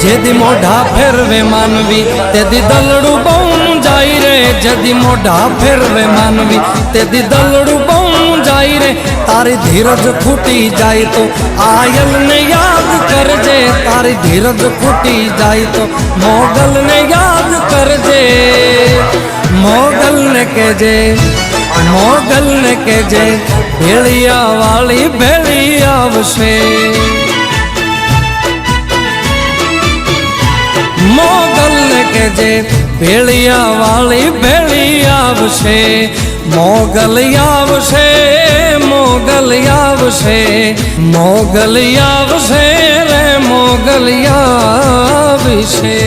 જેદી મોઢા ફેરવે માનવી તેદી દલડું બહુ જાય રે, જેદી મોઢા ફેરવે માનવી તેદી દલડું બહુ જાય રે। તારી ધીરજ ખૂટી જાય તો આયલને યાદ કરજે, તારી ધીરજ ખૂટી જાય તો મોગલને યાદ કરજે। મોગલને કહેજે, મોગલને કહેજે ભેળિયા વાળી ભેળી આવશે। મોગલને કહેજે ભેળિયા વાળી ભેળી આવશે। મોગલ આવશે, મોગલ આવશે, મોગલ આવશે રે મોગલ આવશે।